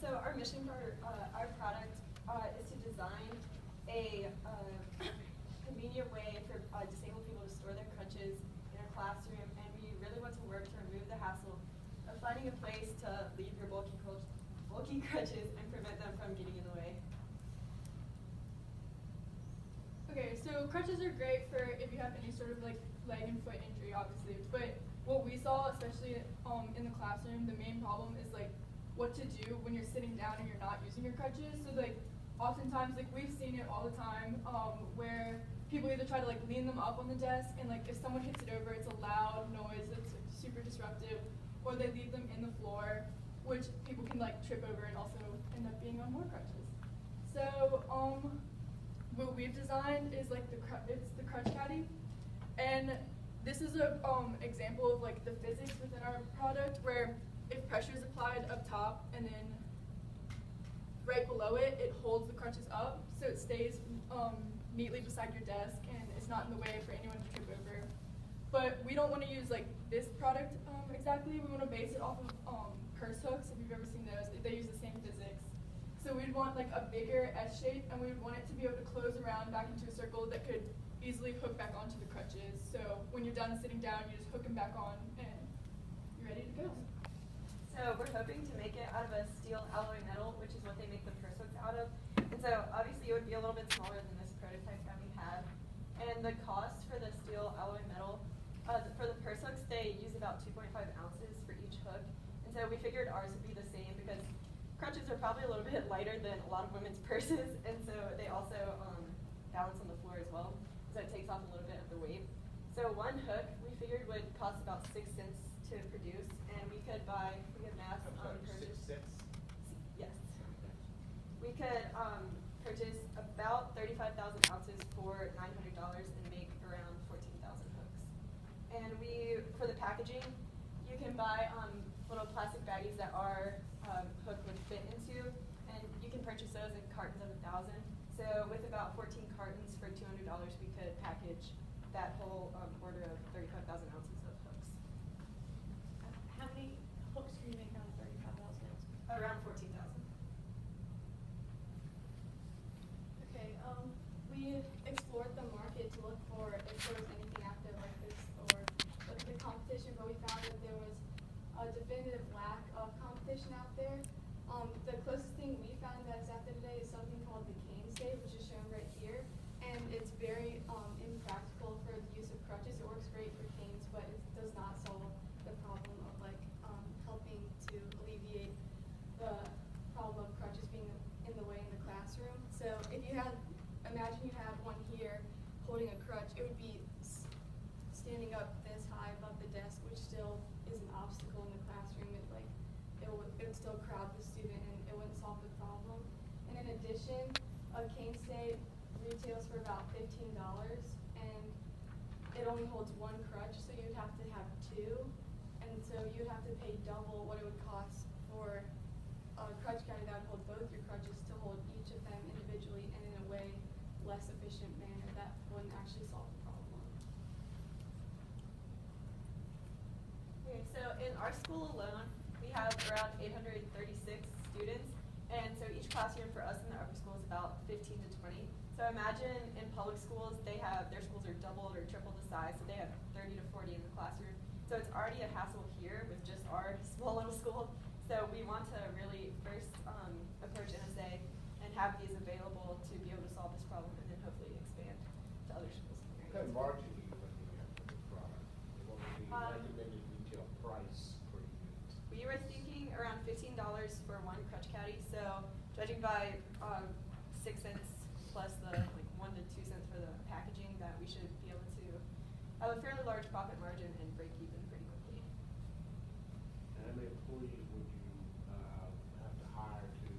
So our mission for our product is to design a convenient way for disabled people to store their crutches in a classroom, and we really want to work to remove the hassle of finding a place to leave your bulky crutches and prevent them from getting in the way. Okay, so crutches are great for if you have any sort of like leg and foot injury, obviously. But what we saw, especially in the classroom, the main problem is like what to do when you're sitting down and you're not using your crutches. So like oftentimes, like we've seen it all the time, where people either try to like lean them up on the desk, and like if someone hits it over, it's a loud noise that's like, super disruptive, or they leave them in the floor, which people can like trip over and also end up being on more crutches. So what we've designed is like it's the CrutchCaddy, and this is a example of like the physics within our product, where if pressure is applied up top and then right below it, it holds the crutches up, so it stays neatly beside your desk and it's not in the way for anyone to trip over. But we don't want to use like this product exactly. We want to base it off of purse hooks. If you've ever seen those, they use the same physics. So we'd want like a bigger S shape, and we would want it to be able to close around back into a circle that could easily hook back onto the crutches. So when you're done sitting down, you just hook them back on and you're ready to go. So we're hoping to make it out of a steel alloy metal, which is what they make the purse hooks out of. And so obviously it would be a little bit smaller than this prototype that we have. And the cost for the steel alloy metal, for the purse hooks, they use about 2.5 ounces for each hook. And so we figured ours would be the same because crutches are probably a little bit lighter than a lot of women's purses, and so they also balance on the floor as well, so it takes off a little bit of the weight. So one hook we figured would cost about 6 cents to produce, and we could buy, we could mass purchase. 6 cents? Yes. We could purchase about 35,000 ounces for $900 and make around 14,000 hooks. And for the packaging, you can buy little plastic baggies that our hook would fit into, and you can purchase those in cartons of 1,000. So with about 14 cartons for $200, we could package that whole order of 35,000 ounces of hooks. How many hooks can you make out of 35,000 ounces? Around 14,000. Okay, we explored the market to look for if there was anything out there like this or like the competition, but we found that there was a definitive lack of competition out there. The closest thing we found that is out there today is something called the cane stay, which is shown right here, and it's very impractical for the use of crutches. It works great for canes, but it does not solve the problem of like helping to alleviate the problem of crutches being in the way in the classroom. So if you had, imagine you have one here holding a crutch, it would be standing up this high above the desk, which still is an obstacle in the classroom. It would still crowd the student and it wouldn't solve the problem. And in addition, a cane stay retails for about $15, and it only holds one crutch, so you'd have to have two, and so you'd have to pay double what it would cost for a CrutchCaddy that would hold both your crutches to hold each of them individually and in a way less efficient manner that wouldn't actually solve the problem. Okay, so in our school alone, we have around 836 students, and so each classroom for us in the upper school is about 15 to 20. So imagine in public schools, their schools are doubled or tripled the size, so they have 30 to 40 in the classroom. So it's already a hassle here with just our small little school. So we want to really first approach NSA and have these available to be able to solve this problem, and then hopefully expand to other schools. What kind of margin are you looking at for this product? What would be recommended retail price per unit? We were thinking around $15 for one CrutchCaddy. So judging by 6 cents plus the like 1 to 2 cents for the packaging, that we should be able to have a fairly large profit margin and break even pretty quickly. And how many employees would you have to hire to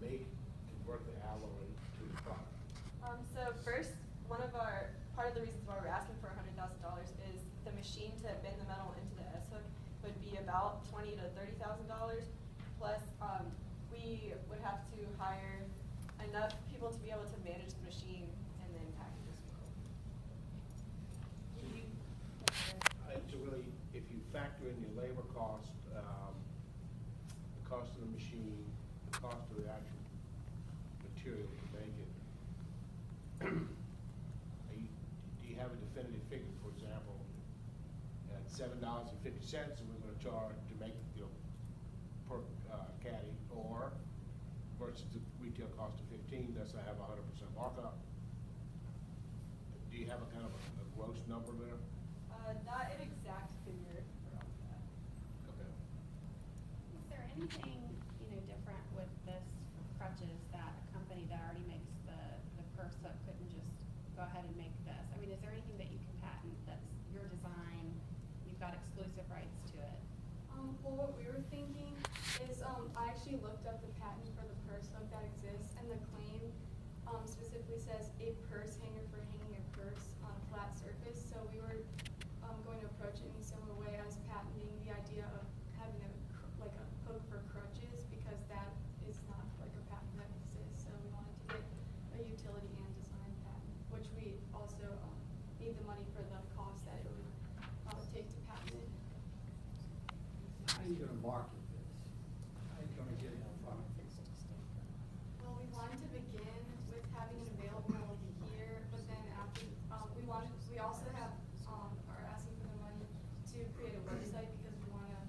convert the alloy to the product? So first, part of the reasons why we're asking for $100,000 is the machine to bend the metal into the S-hook would be about $20,000 to $30,000. Plus, we would have to hire enough people to be able to manage the machine and then package this So really, if you factor in your labor cost, the cost 50 cents, and we're gonna charge to make, you know, per caddy, or versus the retail cost of 15, that's I have a 100% markup. Do you have a kind of a gross number there? Not an exact figure around that. Okay. Is there anything, different with this for crutches that a company that already makes the purse hook couldn't just go ahead and make this? I mean, is there anything that you can patent that's your design, you've got exclusive rights to it? Well, what we were thinking is, I actually looked up the patent for the purse hook that exists, and the claim specifically says a purse hanger for hanging a purse on a flat surface. So we were going to approach it in a similar way as patenting the idea of having a hook for crutches, because that is not like a patent that exists. So we wanted to get a utility and design patent, which we also need the money for the cost that it would take to patent it. How are you gonna market this? How are you gonna get it in front of people? Well, we wanted to begin with having it available here, but then after, we also have, are asking for the money to create a website, because we wanna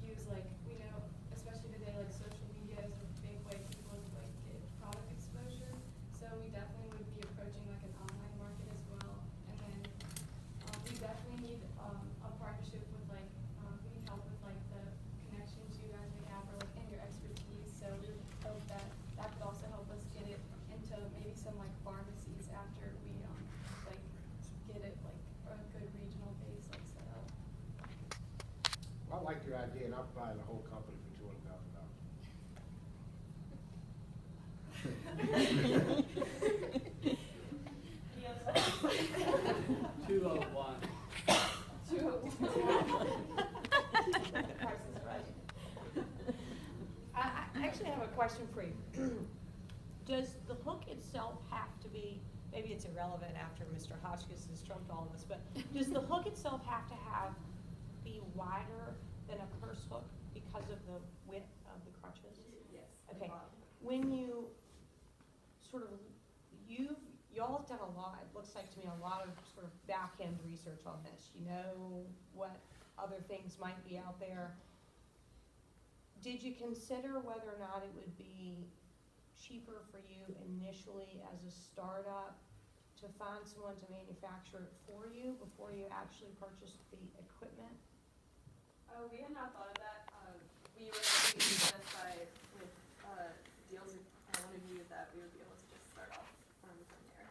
use, we know, especially today, social media is a big way people get product exposure. So we definitely would be approaching an online market as well. And then, we definitely need, a partnership with we need help with the connections you guys may have, or and your expertise. So we hope that could also help us get it into maybe some pharmacies after we get it a good regional base set up. I like your idea, and I'll buy the whole company for $200,000. Yes. 201. 201. Price is right. I actually have a question for you. Does the hook itself have to be, maybe it's irrelevant after Mr. Hotchkiss has trumped all of us, but does the hook itself have to be wider than a purse hook because of the width of the crutches? Yes. Okay, when you y'all have done a lot, it looks like to me, a lot of sort of back-end research on this. You know what other things might be out there. Did you consider whether or not it would be cheaper for you initially as a startup to find someone to manufacture it for you before you actually purchased the equipment? We had not thought of that. We were satisfied with deals, and I wanted to knew that we would be able to just start off from there.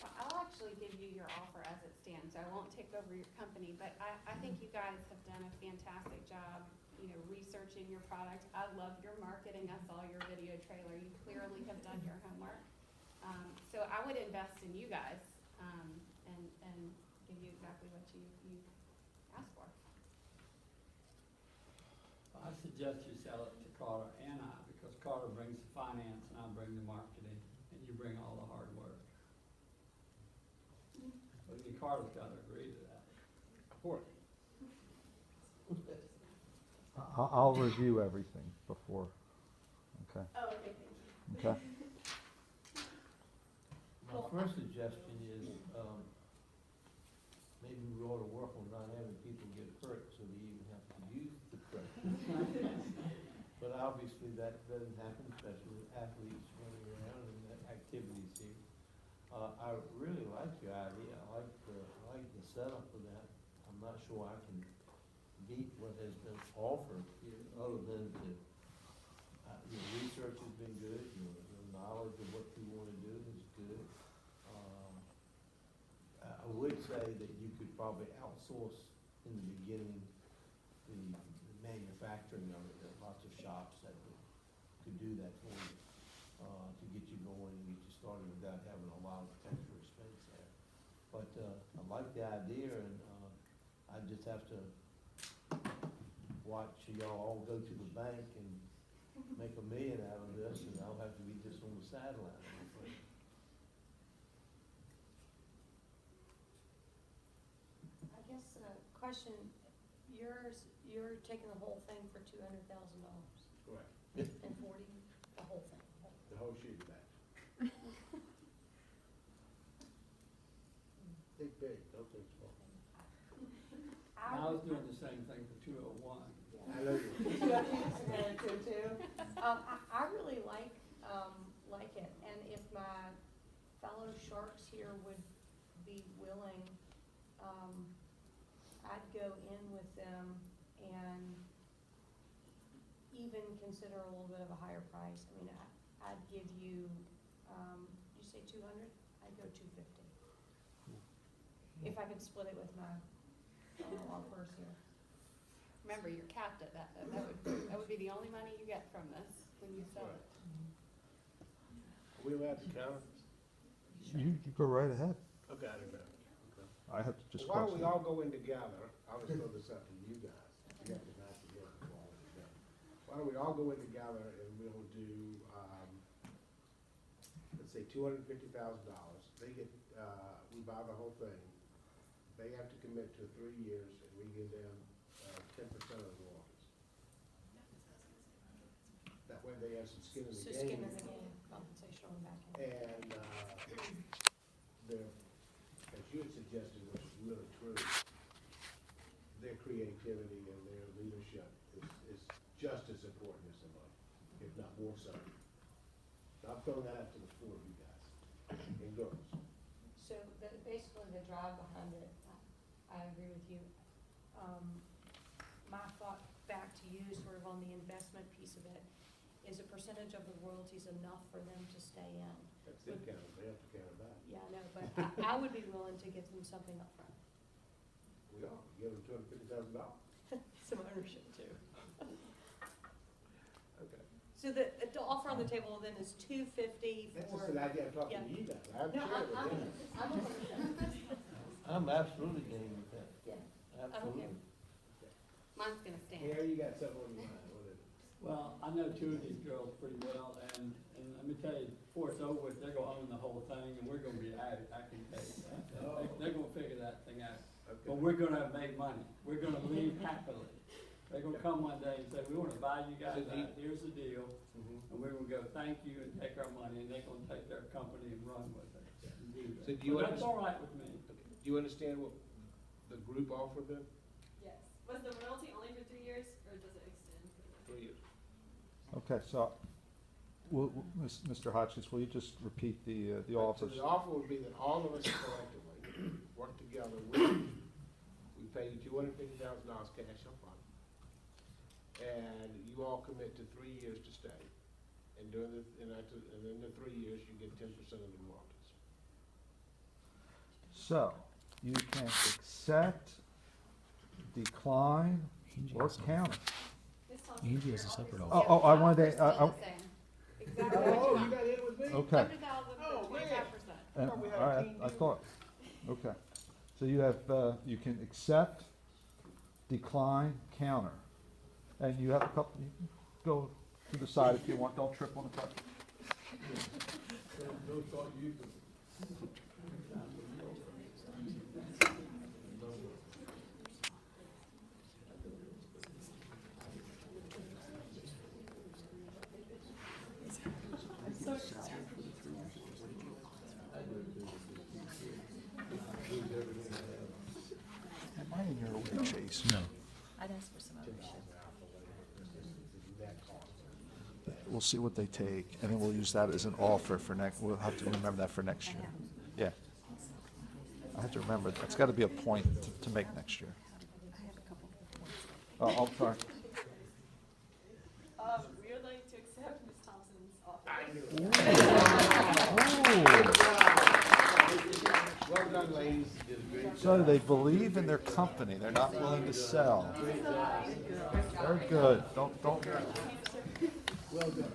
Well, I'll actually give you your offer as it stands. I won't take over your company, but I think you guys have done a fantastic job, researching your product. I love your marketing. I saw your video trailer. You clearly have done your homework. So I would invest in you guys, and give you exactly what you asked for. I suggest you sell it to Carter and I, because Carter brings the finance and I bring the marketing, and you bring all the hard work. But Carter's gotta agree to that. Of course. I'll review everything before, okay? Oh, okay, thank you. Okay. My first suggestion is, maybe we ought to work on not having people get hurt so they even have to use the crutch. But obviously that doesn't happen, especially with athletes running around and activities here. I really like your idea. I like the setup of that. I'm not sure I can beat what has been offered here, other than your research has been good, your knowledge of what you want to do is good. I would say that you could probably outsource in the beginning the manufacturing of it. There are lots of shops that could do that for you, to get you going and get you started without having a lot of extra expense there. But I like the idea, and I just have to watch y'all all go to the bank and make $1 million out of this, and I'll have to be just on the sideline. I guess, question, you're taking the whole thing for $200,000 Correct. and 40, the whole thing. The whole shooting match. Think big, don't think small. I really like it, and if my fellow sharks here would be willing, I'd go in with them and even consider a little bit of a higher price. I mean, I'd give you, you say 200? I'd go 250. If I could split it with my law first here. Remember, you're capped at that, though. That would be the only money you get from this when you sell it. Are we allowed to count? You go right ahead. Okay, I don't know. Okay. I have to just Why don't cross we it. all go in together? I'll just throw this up to you guys. You have to match together before all this is done. Why don't we all go in together and we'll do, let's say $250,000. They get, we buy the whole thing. They have to commit to 3 years and we give them 10% of the royalties. That way they have some skin in the So game. skin in the game, compensation on the back end. And their, as you had suggested, which is really true, their creativity and their leadership is just as important as the money, if not more so. So I'm throwing that out to the four of you guys and girls. So basically the drive behind it, I agree with you. My thought back to you, sort of on the investment piece of it, is a percentage of the royalties enough for them to stay in? That's their count, they have to count it back. Yeah, I know, but I would be willing to give them something up front. We are, give them $250,000. Some ownership too. Okay. So the offer on the table then is $250 That's for. just an idea, I'm talking to Yeah. you guys. I haven't No, shared it with them. I'm okay with that. I'm absolutely game with that, Yeah, absolutely. Mine's gonna stand. Here, you got something on your mind, what is it? Well, I know two of these girls pretty well, and let me tell you, before it's over with, they're gonna own the whole thing, and we're gonna be at it, I can tell you that. They're gonna figure that thing out. Okay. But we're gonna have made money. We're gonna leave happily. They're gonna come one day and say, we wanna buy you guys out, here's the deal, Mhm. and we're gonna go, thank you, and take our money, and they're gonna take their company and run with it. and do that. So do you But that's understand- all right with me. Do you understand what the group offered them? Yes. Was the royalty only for 3 years, or does it extend? 3 years. Okay, so, Mr. Hotchkiss, will you just repeat the So offers? the offer would be that all of us collectively work together with, we pay you $250,000 cash up front. And you all commit to 3 years to stay. And during the, and in the 3 years, you get 10% of the royalties. So, you can accept, decline, or counter. Ms. Thompson, Angie your has a separate office- offer. Oh, I wanted Offers to, still the same. Exactly what you Oh, you want. got in with me? okay. 100,000 Oh, for man. 25%. thought we had a All right, team I deal. thought, okay. So you have, you can accept, decline, counter. And you have a couple, you can go to the side if you want, don't trip on the front. No thought you could. Am I in your way, Chase? No. I'd ask for some ownership. We'll see what they take, and then we'll use that as an offer for next, we'll have to remember that for next year. Yeah. I have to remember, that's gotta be a point to make next year. Oh, I'm sorry. We would like to accept Ms. Thompson's offer. Well done, ladies. Did a great So they believe in their company, they're not willing to sell. Very good, don't. Well done.